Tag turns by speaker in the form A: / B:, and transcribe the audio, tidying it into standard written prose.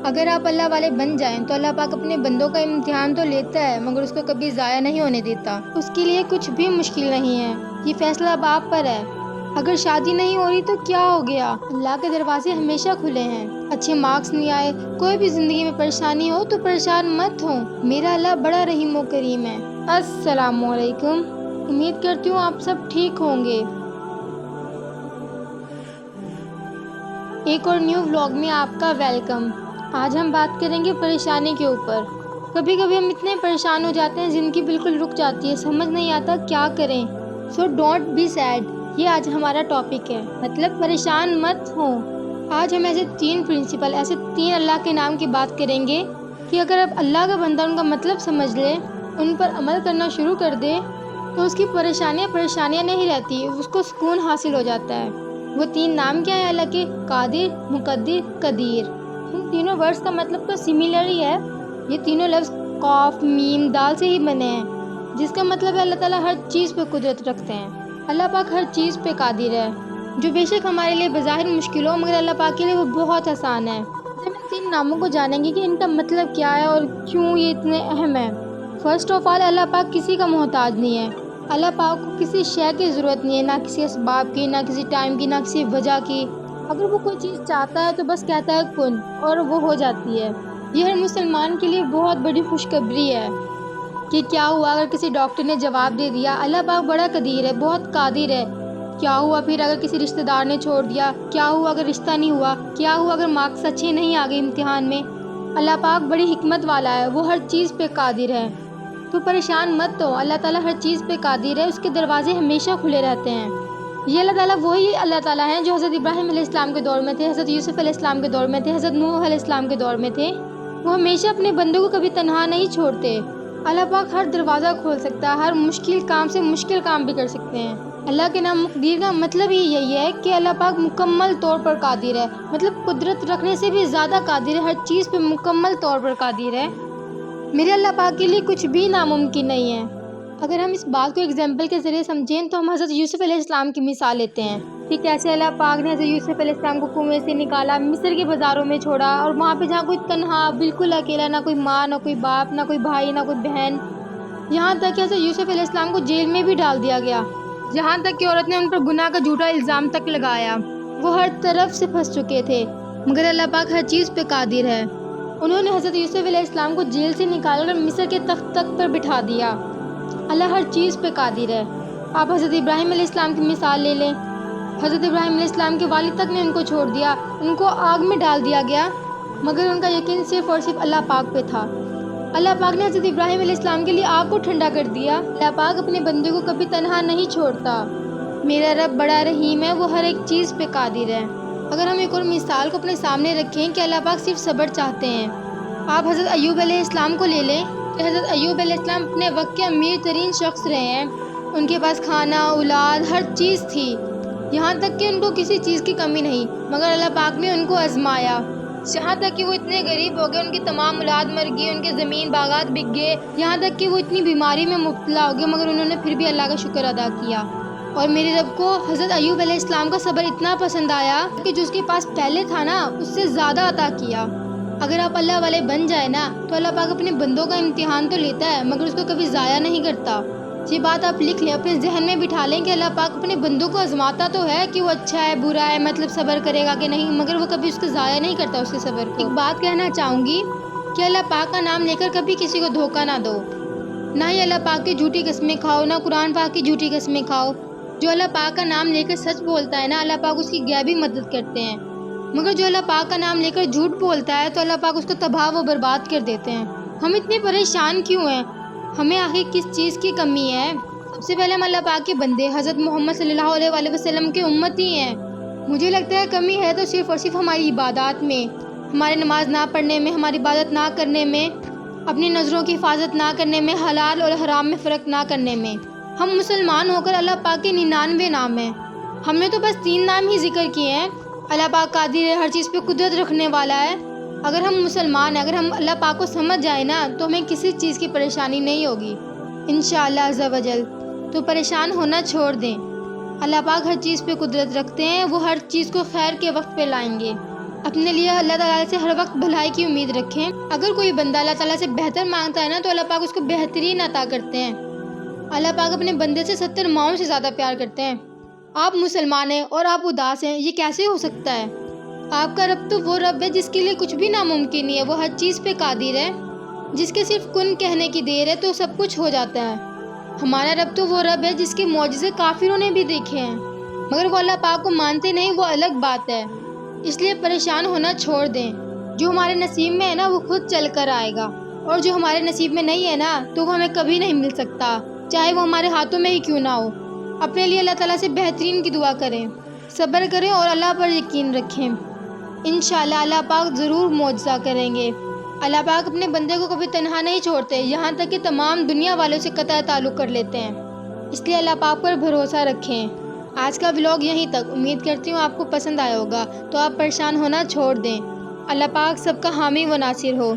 A: اگر آپ اللہ والے بن جائیں تو اللہ پاک اپنے بندوں کا امتحان تو لیتا ہے مگر اس کو کبھی ضائع نہیں ہونے دیتا۔ اس کے لیے کچھ بھی مشکل نہیں ہے، یہ فیصلہ اب آپ پر ہے۔ اگر شادی نہیں ہو رہی تو کیا ہو گیا، اللہ کے دروازے ہمیشہ کھلے ہیں۔ اچھے مارکس نہیں آئے، کوئی بھی زندگی میں پریشانی ہو تو پریشان مت ہو، میرا اللہ بڑا رحیم و کریم ہے۔ السلام علیکم، امید کرتی ہوں آپ سب ٹھیک ہوں گے۔ ایک اور نیو ولاگ میں آپ کا ویلکم۔ آج ہم بات کریں گے پریشانی کے اوپر۔ کبھی کبھی ہم اتنے پریشان ہو جاتے ہیں، زندگی بالکل رک جاتی ہے، سمجھ نہیں آتا کیا کریں۔ سو ڈونٹ بی سیڈ، یہ آج ہمارا ٹاپک ہے، مطلب پریشان مت ہو۔ آج ہم ایسے 3 پرنسپل، ایسے 3 اللہ کے نام کی بات کریں گے کہ اگر اب اللہ کا بندہ ان کا مطلب سمجھ لے، ان پر عمل کرنا شروع کر دے تو اس کی پریشانیاں نہیں رہتی، اس کو سکون حاصل ہو جاتا ہے۔ وہ 3 نام کیا ہیں اللہ کے؟ قادر، مقدر، قدیر۔ ان تینوں ورڈز کا مطلب تو سملر ہی ہے۔ یہ تینوں لفظ قاف، میم، دال سے ہی بنے ہیں، جس کا مطلب ہے اللہ تعالیٰ ہر چیز پہ قدرت رکھتے ہیں۔ اللہ پاک ہر چیز پہ قادر ہے، جو بے شک ہمارے لیے بظاہر مشکل ہو مگر اللہ پاک کے لیے وہ بہت آسان ہے۔ ہم ان 3 ناموں کو جانیں گے کہ ان کا مطلب کیا ہے اور کیوں یہ اتنے اہم ہیں۔ فرسٹ آف آل، اللہ پاک کسی کا محتاج نہیں ہے۔ اللہ پاک کو کسی شے کی ضرورت نہیں ہے، نہ کسی اسباب کی، نہ کسی ٹائم کی، نہ کسی وجہ کی۔ اگر وہ کوئی چیز چاہتا ہے تو بس کہتا ہے کن، اور وہ ہو جاتی ہے۔ یہ ہر مسلمان کے لیے بہت بڑی خوشخبری ہے کہ کیا ہوا اگر کسی ڈاکٹر نے جواب دے دیا اللہ پاک بڑا قدیر ہے، بہت قادر ہے۔ کیا ہوا پھر اگر کسی رشتہ دار نے چھوڑ دیا، کیا ہوا اگر رشتہ نہیں ہوا، کیا ہوا اگر مارکس اچھے نہیں آ گئے امتحان میں۔ اللہ پاک بڑی حکمت والا ہے، وہ ہر چیز پہ قادر ہے۔ تو پریشان مت ہو، اللہ تعالیٰ ہر چیز پہ قادر ہے، اس کے دروازے ہمیشہ کھلے رہتے ہیں۔ یہ اللہ تعالیٰ وہی اللہ تعالیٰ ہیں جو حضرت ابراہیم علیہ السلام کے دور میں تھے، حضرت یوسف علیہ السلام کے دور میں تھے، حضرت نوح علیہ السلام کے دور میں تھے۔ وہ ہمیشہ اپنے بندوں کو کبھی تنہا نہیں چھوڑتے۔ اللہ پاک ہر دروازہ کھول سکتا ہے، ہر مشکل کام سے مشکل کام بھی کر سکتے ہیں۔ اللہ کے نام مقدیر کا مطلب ہی یہی ہے کہ اللہ پاک مکمل طور پر قادر ہے، مطلب قدرت رکھنے سے بھی زیادہ قادر ہے، ہر چیز پہ مکمل طور پر قادر ہے۔ میرے اللہ پاک کے لیے کچھ بھی ناممکن نہیں ہے۔ اگر ہم اس بات کو اگزامپل کے ذریعے سمجھیں تو ہم حضرت یوسف علیہ السلام کی مثال لیتے ہیں کہ کیسے اللہ پاک نے حضرت یوسف علیہ السلام کو کنویں سے نکالا، مصر کے بازاروں میں چھوڑا، اور وہاں پہ جہاں کوئی تنہا، بالکل اکیلا، نہ کوئی ماں، نہ کوئی باپ، نہ کوئی بھائی، نہ کوئی بہن، یہاں تک کہ حضرت یوسف علیہ السلام کو جیل میں بھی ڈال دیا گیا، جہاں تک کہ عورت نے ان پر گناہ کا جھوٹا الزام تک لگایا۔ وہ ہر طرف سے پھنس چکے تھے مگر اللہ پاک ہر چیز پہ قادر ہے۔ انہوں نے حضرت یوسف علیہ السلام کو جیل سے نکالا اور مصر کے تخت پر بٹھا دیا۔ اللہ ہر چیز پہ قادر ہے۔ آپ حضرت ابراہیم علیہ السلام کی مثال لے لیں۔ حضرت ابراہیم علیہ السلام کے والد تک نے ان کو چھوڑ دیا، ان کو آگ میں ڈال دیا گیا، مگر ان کا یقین صرف اور صرف اللہ پاک پہ تھا۔ اللہ پاک نے حضرت ابراہیم علیہ السلام کے لیے آگ کو ٹھنڈا کر دیا۔ اللہ پاک اپنے بندے کو کبھی تنہا نہیں چھوڑتا۔ میرا رب بڑا رحیم ہے، وہ ہر ایک چیز پہ قادر ہے۔ اگر ہم ایک اور مثال کو اپنے سامنے رکھیں کہ اللہ پاک صرف صبر چاہتے ہیں، آپ حضرت ایوب علیہ السلام کو لے لیں کہ حضرت ایوب علیہ السلام اپنے وقت کے امیر ترین شخص رہے ہیں، ان کے پاس کھانا، اولاد، ہر چیز تھی، یہاں تک کہ ان کو کسی چیز کی کمی نہیں، مگر اللہ پاک نے ان کو آزمایا، جہاں تک کہ وہ اتنے غریب ہو گئے، ان کی تمام اولاد مر گئی، ان کے زمین باغات بک گئے، یہاں تک کہ وہ اتنی بیماری میں مبتلا ہو گئے، مگر انہوں نے پھر بھی اللہ کا شکر ادا کیا۔ اور میرے رب کو حضرت ایوب علیہ السلام کا صبر اتنا پسند آیا کہ جو اس کے پاس پہلے تھا نا، اس سے زیادہ عطا کیا۔ اگر آپ اللہ والے بن جائے نا تو اللہ پاک اپنے بندوں کا امتحان تو لیتا ہے مگر اس کو کبھی ضائع نہیں کرتا۔ یہ بات آپ لکھ لیں، اپنے ذہن میں بٹھا لیں کہ اللہ پاک اپنے بندوں کو آزماتا تو ہے کہ وہ اچھا ہے برا ہے، مطلب صبر کرے گا کہ نہیں، مگر وہ کبھی اس کو ضائع نہیں کرتا اس کے صبر کو۔ ایک بات کہنا چاہوں گی کہ اللہ پاک کا نام لے کر کبھی کسی کو دھوکہ نہ دو، نہ ہی اللہ پاک کی جھوٹی قسمیں کھاؤ، نہ قرآن پاک کی جھوٹی قسمیں کھاؤ۔ جو اللہ پاک کا نام لے کر سچ بولتا ہے نا، اللہ پاک اس کی غیبی مدد کرتے ہیں، مگر جو اللہ پاک کا نام لے کر جھوٹ بولتا ہے تو اللہ پاک اس کو تباہ و برباد کر دیتے ہیں۔ ہم اتنے پریشان کیوں ہیں؟ ہمیں آخر کس چیز کی کمی ہے؟ سب سے پہلے ہم اللہ پاک کے بندے حضرت محمد صلی اللہ علیہ وآلہ وسلم کے امتی ہیں۔ مجھے لگتا ہے کمی ہے تو صرف اور صرف ہماری عبادات میں، ہمارے نماز نہ پڑھنے میں، ہماری عبادت نہ کرنے میں، اپنی نظروں کی حفاظت نہ کرنے میں، حلال اور حرام میں فرق نہ کرنے میں۔ ہم مسلمان ہو کر اللہ پاک کے 99 نام ہیں، ہم نے تو بس 3 نام ہی ذکر کیے ہیں۔ اللہ پاک قادر ہے، ہر چیز پہ قدرت رکھنے والا ہے۔ اگر ہم مسلمان ہیں، اگر ہم اللہ پاک کو سمجھ جائیں نا تو ہمیں کسی چیز کی پریشانی نہیں ہوگی انشاءاللہ عز و جل۔ تو پریشان ہونا چھوڑ دیں، اللہ پاک ہر چیز پہ قدرت رکھتے ہیں، وہ ہر چیز کو خیر کے وقت پہ لائیں گے۔ اپنے لیے اللہ تعالیٰ سے ہر وقت بھلائی کی امید رکھیں۔ اگر کوئی بندہ اللہ تعالیٰ سے بہتر مانگتا ہے نا تو اللہ پاک اس کو بہترین عطا کرتے ہیں۔ اللہ پاک اپنے بندے سے 70 ماؤں سے زیادہ پیار کرتے ہیں۔ آپ مسلمان ہیں اور آپ اداس ہیں، یہ کیسے ہو سکتا ہے؟ آپ کا رب تو وہ رب ہے جس کے لیے کچھ بھی ناممکن نہیں ہے۔ وہ ہر چیز پہ قادر ہے، جس کے صرف کن کہنے کی دیر ہے تو سب کچھ ہو جاتا ہے۔ ہمارا رب تو وہ رب ہے جس کے معجزے کافروں نے بھی دیکھے ہیں، مگر وہ اللہ پاک کو مانتے نہیں، وہ الگ بات ہے۔ اس لیے پریشان ہونا چھوڑ دیں۔ جو ہمارے نصیب میں ہے نا وہ خود چل کر آئے گا، اور جو ہمارے نصیب میں نہیں ہے نا تو وہ ہمیں کبھی نہیں مل سکتا، چاہے وہ ہمارے ہاتھوں میں ہی کیوں نہ ہو۔ اپنے لیے اللہ تعالیٰ سے بہترین کی دعا کریں، صبر کریں اور اللہ پر یقین رکھیں۔ انشاءاللہ اللہ پاک ضرور معجزہ کریں گے۔ اللہ پاک اپنے بندے کو کبھی تنہا نہیں چھوڑتے، یہاں تک کہ تمام دنیا والوں سے قطع تعلق کر لیتے ہیں۔ اس لیے اللہ پاک پر بھروسہ رکھیں۔ آج کا ولاگ یہیں تک، امید کرتی ہوں آپ کو پسند آیا ہوگا، تو آپ پریشان ہونا چھوڑ دیں۔ اللہ پاک سب کا حامی و ناصر ہو۔